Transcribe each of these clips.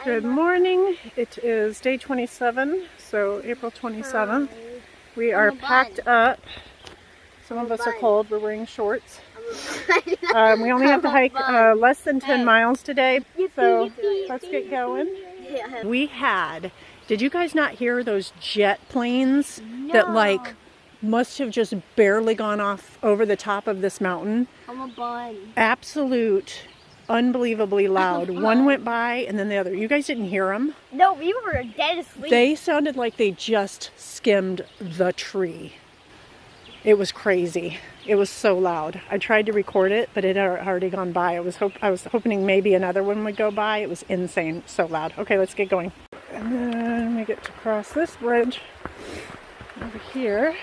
Good morning. It is day 27, so April 27th. We are packed up. Some of us are cold. We're wearing shorts. We only have to hike less than 10 miles today, so let's get going. We had, did you guys not hear those jet planes that like must have just barely gone off over the top of this mountain? I'm a bun. Absolute, unbelievably loud. One went by and then the other. You guys didn't hear them? No, we were dead asleep. They sounded like they just skimmed the tree. It was crazy. It was so loud. I tried to record it, but it had already gone by. I was hoping maybe another one would go by. It was insane. So loud. Okay, let's get going. And then we get to cross this bridge over here.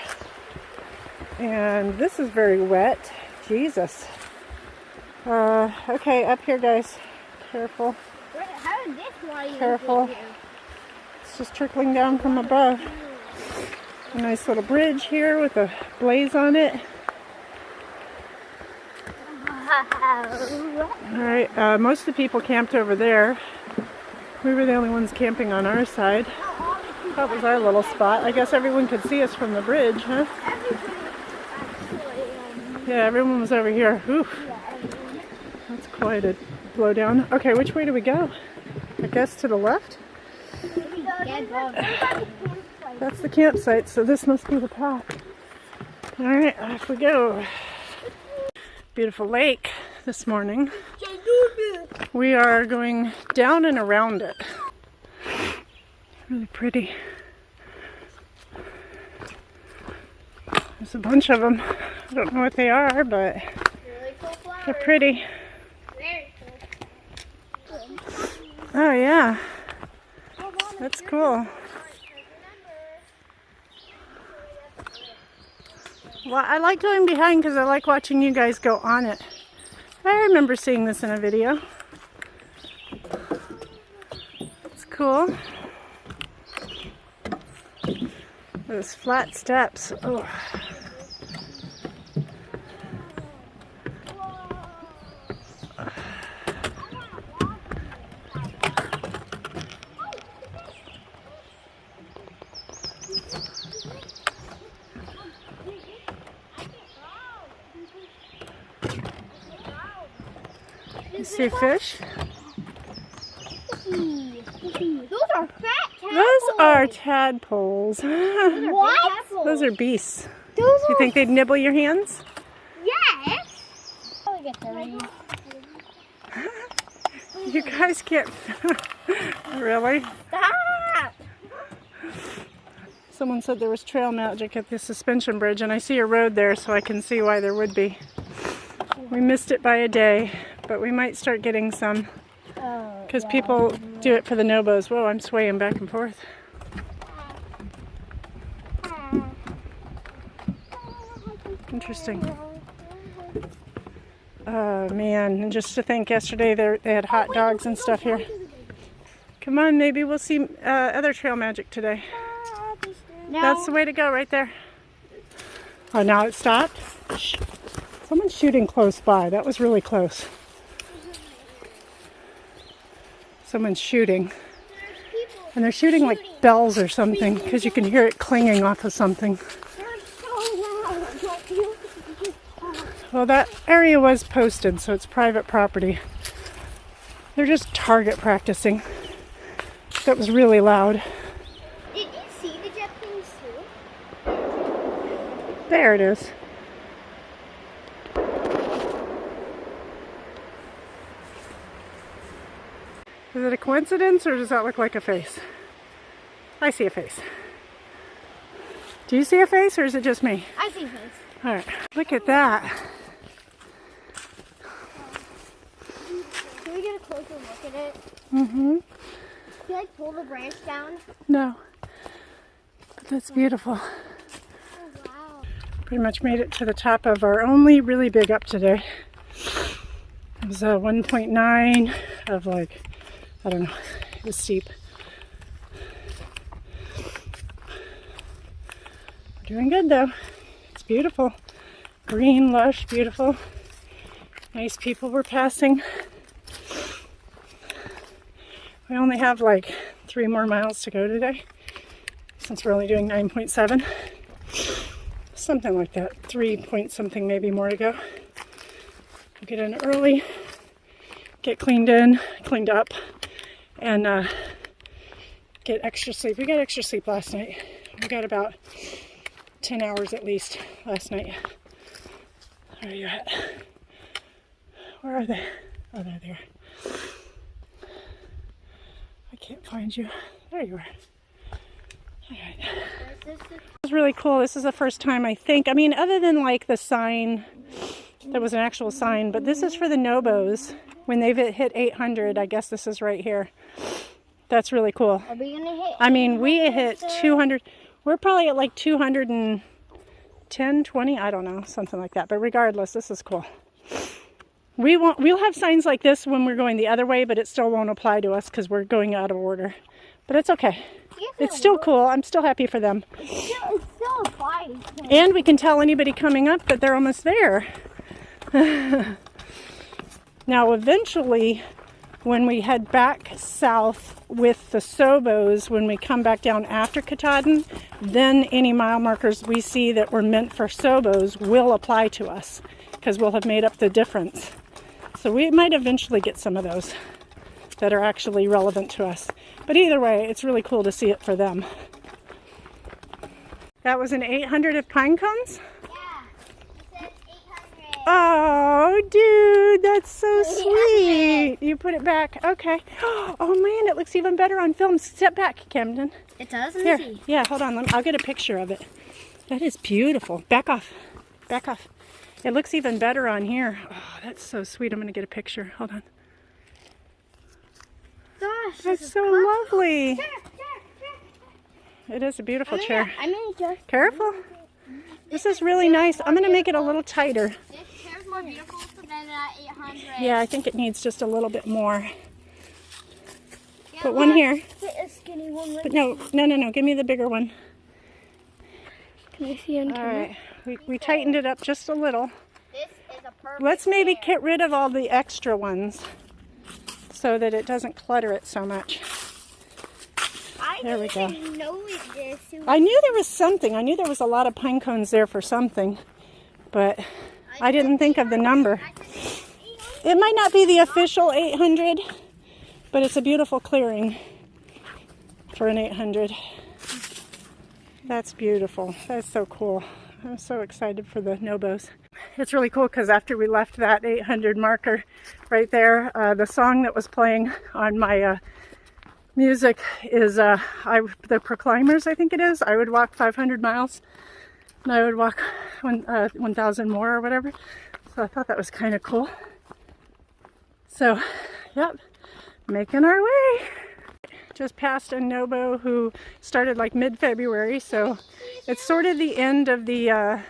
And this is very wet. Jesus. Okay, up here, guys. Careful. How did this water Careful. get here? It's just trickling down from above. A nice little bridge here with a blaze on it. Alright, most of the people camped over there. We were the only ones camping on our side. That was our little spot. I guess everyone could see us from the bridge, huh? Yeah, everyone was over here. Oof. That's quite a blowdown. Okay, which way do we go? I guess to the left? That's the campsite, so this must be the path. Alright, off we go. Beautiful lake this morning. We are going down and around it. Really pretty. There's a bunch of them. I don't know what they are, but they're pretty. Oh yeah, that's cool. Well, I like going behind because I like watching you guys go on it. I remember seeing this in a video. It's cool. Those flat steps. Oh. You see fish? Those are fat tadpoles. Those are tadpoles. What? Those are beasts. Those You think they'd nibble your hands? Yes. You guys can't. Really? Stop. Someone said there was trail magic at the suspension bridge, and I see a road there, so I can see why there would be. We missed it by a day, but we might start getting some because people do it for the nobos. Whoa, I'm swaying back and forth. Interesting. Oh man, and just to think, yesterday they had hot dogs and stuff here. Come on, maybe we'll see other trail magic today. No. That's the way to go right there. Oh, now it stopped? Shh. Someone's shooting close by. That was really close. Someone's shooting. And they're shooting like bells or something because you can hear it clanging off of something. Well, that area was posted, so it's private property. They're just target practicing. That was really loud. Did you see the jet planes too? There it is. Is it a coincidence or does that look like a face? I see a face. Do you see a face or is it just me? I see a face. Alright, look at that. Can we get a closer look at it? Mm-hmm. Can I pull the branch down? No. But that's beautiful. Oh, wow. Pretty much made it to the top of our only really big up today. It was a 1.9 of like, I don't know, it was steep. We're doing good though. It's beautiful. Green, lush, beautiful. Nice people were passing. We only have like 3 more miles to go today, since we're only doing 9.7. Something like that. 3 point something maybe more to go. We'll get in early, get cleaned up, and get extra sleep. We got extra sleep last night. We got about 10 hours at least last night. Where are you at? Where are they? Oh, they're there. I can't find you. There you are. All right. This is really cool. This is the first time, I think. I mean, other than like the sign, there was an actual sign, but this is for the NOBOs. When they've hit 800, I guess this is right here. That's really cool. Are we gonna hit? I mean, we hit 200. We're probably at like 210, 20. I don't know, something like that. But regardless, this is cool. We'll have signs like this when we're going the other way, but it still won't apply to us because we're going out of order. But it's okay. It's still cool. I'm still happy for them. It still applies. And we can tell anybody coming up that they're almost there. Now, eventually, when we head back south with the SOBOs, when we come back down after Katahdin, then any mile markers we see that were meant for SOBOs will apply to us because we'll have made up the difference. So we might eventually get some of those that are actually relevant to us. But either way, it's really cool to see it for them. That was an 800 of pine cones? Yeah, it says 800. Oh, dude, that's so sweet. You put it back. Okay. Oh, man, it looks even better on film. Step back, Camden. It does? Here. Yeah, hold on. I'll get a picture of it. That is beautiful. Back off. Back off. It looks even better on here. Oh, that's so sweet. I'm going to get a picture. Hold on. Gosh, That's so lovely. It is a beautiful chair. Careful. This is really nice. I'm going to make it a little tighter. This chair's more beautiful than 800. Yeah, I think it needs just a little bit more. Put one here. Get a skinny one. But no. Give me the bigger one. Can I see on camera? All right. We tightened it up just a little. This is a perfect Let's maybe chair. get rid of all the extra ones so that it doesn't clutter it so much. There we go. I knew there was something. I knew there was a lot of pine cones there for something, but I didn't think of the number. It might not be the official 800, but it's a beautiful clearing for an 800. That's beautiful. That's so cool. I'm so excited for the NOBOs. It's really cool because after we left that 800 marker right there, the song that was playing on my music is the Proclaimers, I think it is. I would walk 500 miles and I would walk 1,000 more or whatever. So I thought that was kind of cool. So, yep, making our way. Just passed a NOBO who started like mid-February, so it's sort of the end of the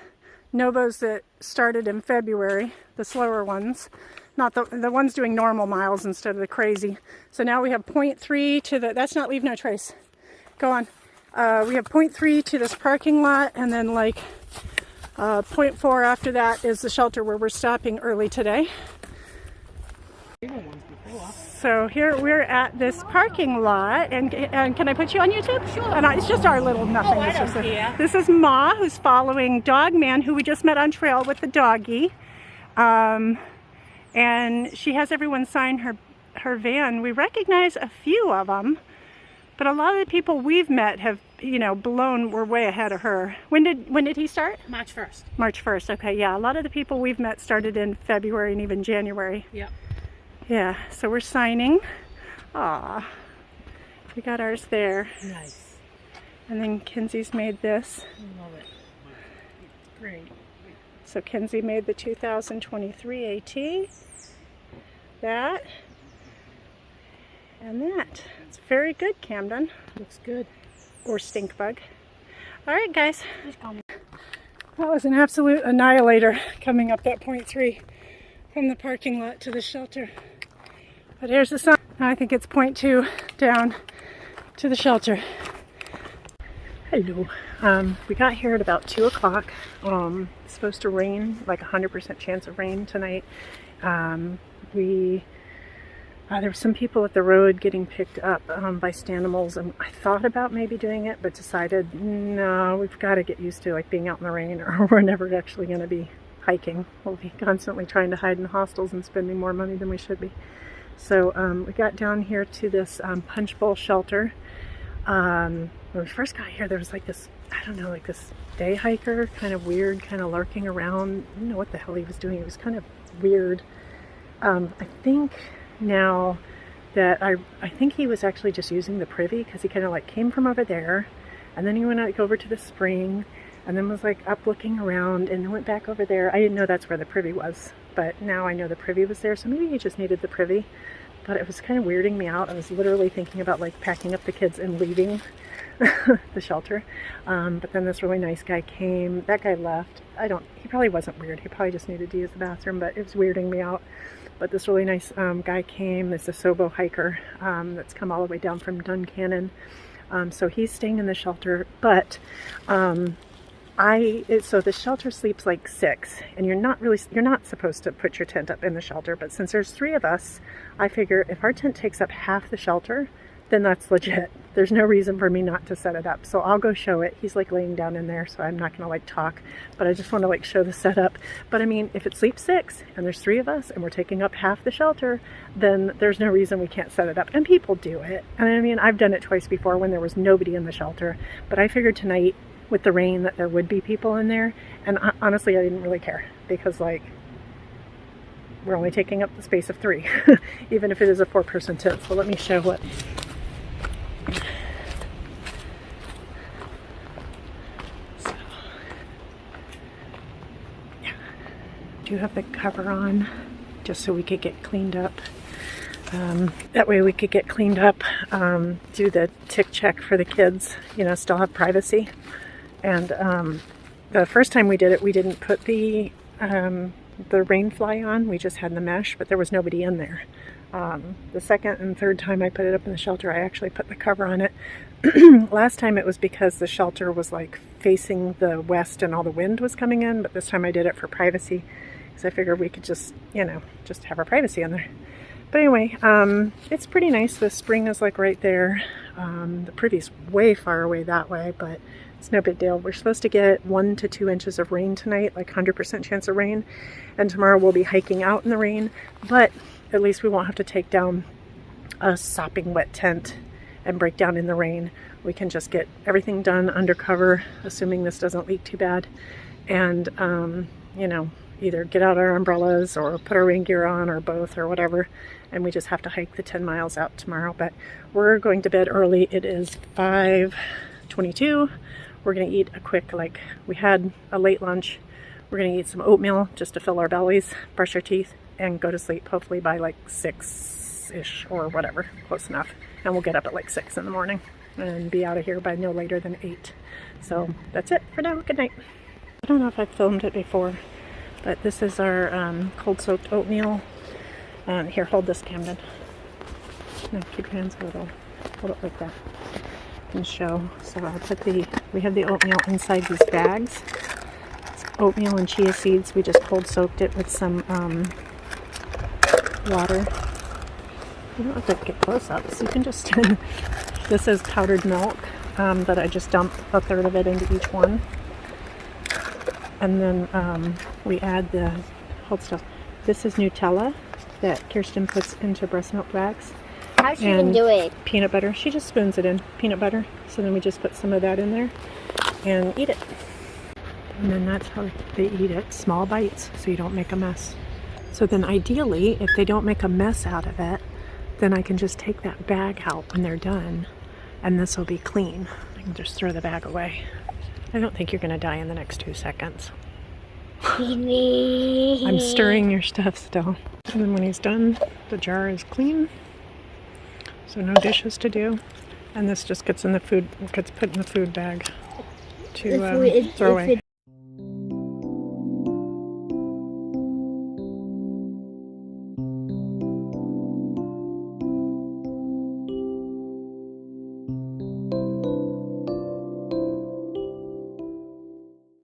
NOBOs that started in February, the slower ones, not the ones doing normal miles instead of the crazy. So now we have 0.3 to the, that's not Leave No Trace. Go on. We have 0.3 to this parking lot, and then like 0.4 after that is the shelter where we're stopping early today. So here we're at this parking lot, and can I put you on YouTube? Sure. And it's just our little nothing. Oh, I don't care. This is Ma, who's following Dog Man, who we just met on trail with the doggy, and she has everyone sign her van. We recognize a few of them, but a lot of the people we've met have, you know, we're way ahead of her. When did he start? March 1st. March 1st. Okay, yeah. A lot of the people we've met started in February and even January. Yep. Yeah, so we're signing. Aw, we got ours there. Nice. And then Kenzie's made this. I love it. Great. So Kenzie made the 2023 AT. That. And that. It's very good, Camden. Looks good. Or stink bug. All right, guys. That was an absolute annihilator coming up that 0.3 from the parking lot to the shelter. But here's the sign. I think it's 0.2 down to the shelter. Hello. We got here at about 2 o'clock. It's supposed to rain, like 100% chance of rain tonight. We There were some people at the road getting picked up by Stanimals, and I thought about maybe doing it, but decided, no, we've got to get used to like being out in the rain, or we're never actually going to be hiking. We'll be constantly trying to hide in hostels and spending more money than we should be. So we got down here to this punch bowl shelter. When we first got here, there was like this, I don't know, like this day hiker, kind of weird, kind of lurking around. I don't know what the hell he was doing. It was kind of weird. I think now that I think he was actually just using the privy, because he kind of like came from over there, and then he went like over to the spring, and then was like up looking around, and then went back over there. I didn't know that's where the privy was, but now I know the privy was there, so maybe he just needed the privy. But it was kind of weirding me out. I was literally thinking about like packing up the kids and leaving the shelter. But then this really nice guy came. That guy left. He probably wasn't weird. He probably just needed to use the bathroom, but it was weirding me out. But this really nice guy came. It's a SOBO hiker that's come all the way down from Duncannon. So he's staying in the shelter, but so the shelter sleeps like 6, and you're not supposed to put your tent up in the shelter, but since there's 3 of us, I figure if our tent takes up half the shelter, then that's legit. There's no reason for me not to set it up. So I'll go show it. He's like laying down in there, so I'm not gonna like talk, but I just want to like show the setup. But I mean, if it sleeps 6 and there's 3 of us and we're taking up half the shelter, then there's no reason we can't set it up. And people do it. And I mean, I've done it twice before when there was nobody in the shelter, but I figured tonight with the rain that there would be people in there, and honestly I didn't really care, because like we're only taking up the space of 3 even if it is a 4-person tent. So let me show what yeah, do have the cover on just so we could get cleaned up. That way we could get cleaned up, do the tick check for the kids, you know, still have privacy. And the first time we did it, we didn't put the rain fly on. We just had the mesh, but there was nobody in there. The second and third time I put it up in the shelter, I actually put the cover on it. Last time it was because the shelter was like facing the west and all the wind was coming in, but this time I did it for privacy, because I figured we could just, you know, just have our privacy in there. But anyway, it's pretty nice. The spring is like right there. The privy's way far away that way, but it's no big deal. We're supposed to get 1 to 2 inches of rain tonight, like 100% chance of rain. And tomorrow we'll be hiking out in the rain, but at least we won't have to take down a sopping wet tent and break down in the rain. We can just get everything done undercover, assuming this doesn't leak too bad. And, you know, either get out our umbrellas or put our rain gear on, or both, or whatever. And we just have to hike the 10 miles out tomorrow. But we're going to bed early. It is 5:22. We're going to eat a quick, like, we had a late lunch. We're going to eat some oatmeal just to fill our bellies, brush our teeth, and go to sleep hopefully by like 6-ish or whatever, close enough. And we'll get up at like 6 in the morning and be out of here by no later than 8. So that's it for now. Good night. I don't know if I've filmed it before, but this is our cold-soaked oatmeal. Here, hold this, Camden. No, keep your hands a little, hold it like that. And show. So I'll put we have the oatmeal inside these bags. It's oatmeal and chia seeds. We just cold soaked it with some water. You don't have to get close up, so you can just this is powdered milk that I just dump a third of it into each one. And then we add hold still. This is Nutella that Kirsten puts into breast milk bags. How she can do it? Peanut butter. She just spoons it in. Peanut butter. So then we just put some of that in there and eat it. And then that's how they eat it. Small bites, so you don't make a mess. So then ideally, if they don't make a mess out of it, then I can just take that bag out when they're done, and this will be clean. I can just throw the bag away. I don't think you're going to die in the next 2 seconds. I'm stirring your stuff still. And then when he's done, the jar is clean. So no dishes to do. And this just gets in the food, gets put in the food bag to throw away.